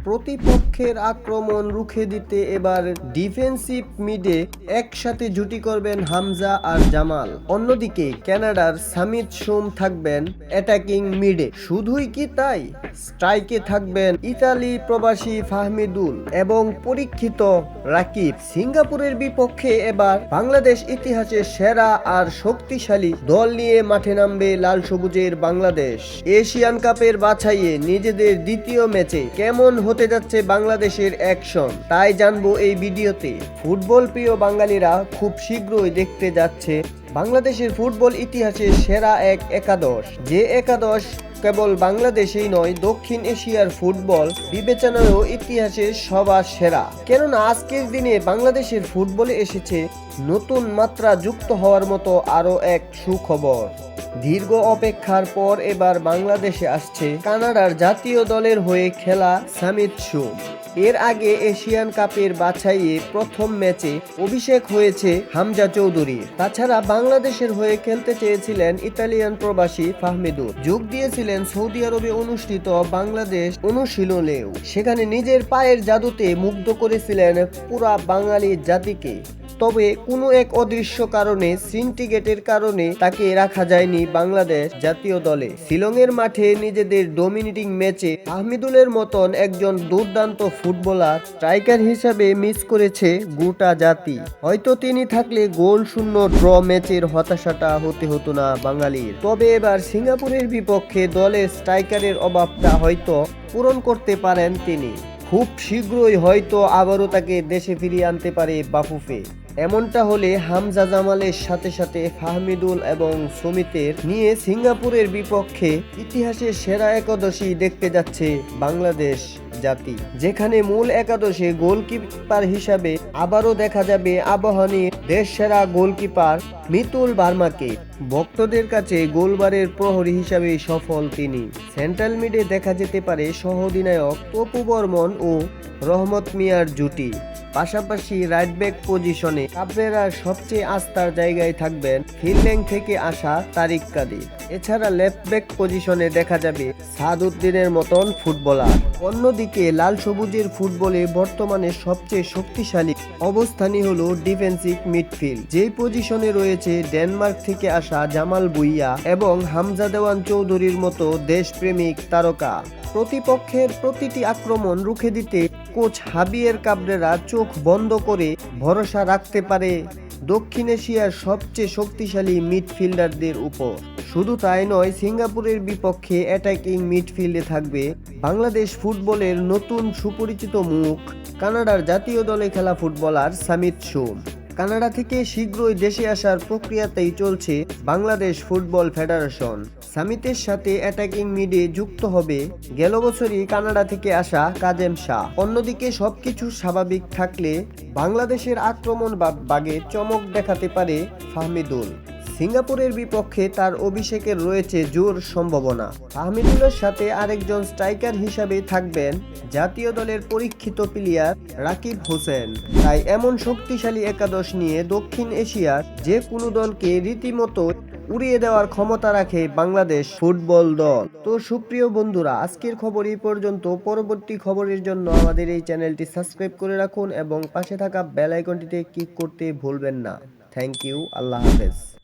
প্রতিপক্ষের আক্রমণ রুখে দিতে এবার ডিফেন্সিভ মিডে একসাথে জুটি করবেন হামজা আর জামাল। অন্যদিকে কানাডার সামিত সোম থাকবেন অ্যাটাকিং মিডে। শুধুই কি তাই, স্ট্রাইকে থাকবেন ইতালি প্রবাসী ফাহমিদুল এবং পরীক্ষিত রাকিব। সিঙ্গাপুরের বিপক্ষে এবার বাংলাদেশ ইতিহাসের সেরা আর শক্তিশালী দল নিয়ে মাঠে নামবে লাল সবুজের বাংলাদেশ। এশিয়ান কাপের বাছাইয়ে নিজেদের দ্বিতীয় ম্যাচে কেমন হতে যাচ্ছে বাংলাদেশের অ্যাকশন, তাই জানবো এই ভিডিওতে। ফুটবল প্রিয় বাঙালিরা খুব শীঘ্রই দেখতে যাচ্ছে বাংলাদেশের ফুটবল ইতিহাসের সেরা এক একাদশ, যে একাদশ কেবল বাংলাদেশেই নয়, দক্ষিণ এশিয়ার ফুটবল বিবেচনায়ও ইতিহাসের সবার সেরা। কেননা আজকের দিনে বাংলাদেশের ফুটবলে এসেছে নতুন মাত্রা যুক্ত হওয়ার মতো আরও এক সুখবর। দীর্ঘ অপেক্ষার পর এবার বাংলাদেশে আসছে কানাডার জাতীয় দলের হয়ে খেলা সামিত সোম। এর আগে এশিয়ান কাপের বাছাইয়ে প্রথম ম্যাচে অভিষেক হয়েছে হামজা চৌধুরী। তাছাড়া বাংলাদেশের হয়ে খেলতে চেয়েছিলেন ইতালিয়ান প্রবাসী ফাহমিদুল। যোগ দিয়েছিলেন সৌদি আরবে অনুষ্ঠিত বাংলাদেশ অনুশীলনেও। সেখানে নিজের পায়ের জাদুতে মুগ্ধ করেছিলেন পুরা বাঙালি জাতিকে। তবে কোনো এক অদৃশ্য কারণে সিন্ডিকেটের কারণে তাকে রাখা যায়নি বাংলাদেশ জাতীয় দলে। শিলংয়ের মাঠে নিজেদের ডমিনেটিং ম্যাচে আহমেদুলের মতন একজন দুর্দান্ত ফুটবলার স্ট্রাইকার হিসাবে মিস করেছে গোটা জাতি। হয়তো তিনি থাকলে গোল শূন্য ড্র ম্যাচের হতাশাটা হতে হতো না বাঙালির। তবে এবার সিঙ্গাপুরের বিপক্ষে দলের স্ট্রাইকারের অভাবটা হয়তো পূরণ করতে পারেন তিনি। খুব শীঘ্রই হয়তো আবারও তাকে দেশে ফিরিয়ে আনতে পারে বাফুফে। এমনটা হলে হামজা জামালের সাথে সাথে ফাহমিদুল এবং সুমিতের নিয়ে সিঙ্গাপুরের বিপক্ষে ইতিহাসের সেরা একাদশী দেখতে যাচ্ছে বাংলাদেশ জাতি, যেখানে মূল একাদশে গোলকিপার হিসাবে আবারও দেখা যাবে আবাহনীর দেশ সেরা গোলকিপার মিতুল ভার্মাকে। ভক্তদের কাছে গোলবারের প্রহরী হিসাবে সফল তিনি। সেন্ট্রাল মিডে দেখা যেতে পারে সহ অধিনায়ক তপু বর্মন ও রহমত মিয়ার জুটি। পাশাপাশি রাইট ব্যাক পজিশনে কাবরেরার সবচেয়ে আস্থার জায়গায় থাকবেন ফিনল্যান্ড থেকে আসা তারিক কাদির। এছাড়া লেফট ব্যাক পজিশনে দেখা যাবে সাদউদ্দিনের মতন ফুটবলার। অন্যদিকে লাল সবুজের ফুটবলে বর্তমানে সবচেয়ে শক্তিশালী অবস্থানই হলো ডিফেন্সিভ মিডফিল্ড, যেই পজিশনে রয়েছে ডেনমার্ক থেকে আসা জামাল ভুঁইয়া এবং হামজা দেওয়ান চৌধুরীর মতো দেশপ্রেমিক তারকা। প্রতিপক্ষের প্রতিটি আক্রমণ রুখে দিতে কোচ হাবিয়ের কাবরেরা চোখ বন্ধ করে ভরসা রাখতে পারে দক্ষিণ এশিয়ার সবচেয়ে শক্তিশালী মিডফিল্ডারদের উপর। শুধু তাই নয়, সিঙ্গাপুরের বিপক্ষে অ্যাটাকিং মিডফিল্ডে থাকবে বাংলাদেশ ফুটবলের নতুন সুপরিচিত মুখ, কানাডার জাতীয় দলে খেলা ফুটবলার সামিত সোম। কানাডা থেকে শীঘ্রই দেশে আসার প্রক্রিয়াতেই চলছে বাংলাদেশ ফুটবল ফেডারেশন। সামিতের সাথে অ্যাটাকিং মিডে যুক্ত হবে গেল বছরই কানাডা থেকে আসা কাজেম শাহ। অন্যদিকে সবকিছু স্বাভাবিক থাকলে বাংলাদেশের আক্রমণ বাগে চমক দেখাতে পারে ফাহমিদুল। সিঙ্গাপুরের বিপক্ষে তার অভিষেকের রয়েছে জোর সম্ভাবনা। ফাহমিদুলের সাথে আরেকজন স্ট্রাইকার হিসাবে থাকবেন জাতীয় দলের পরীক্ষিত প্লেয়ার রাকিব হোসেন। তাই এমন শক্তিশালী একাদশ নিয়ে দক্ষিণ এশিয়ার যে কোনো দলকে রীতিমতো উড়িয়ে দেওয়ার ক্ষমতা রাখে বাংলাদেশ ফুটবল দল। তো সুপ্রিয় বন্ধুরা, আজকের খবর এই পর্যন্ত। পরবর্তী খবরের জন্য আমাদের এই চ্যানেলটি সাবস্ক্রাইব করে রাখুন এবং পাশে থাকা বেল আইকনটিতে ক্লিক করতে ভুলবেন না। থ্যাংক ইউ, আল্লাহ হাফেজ।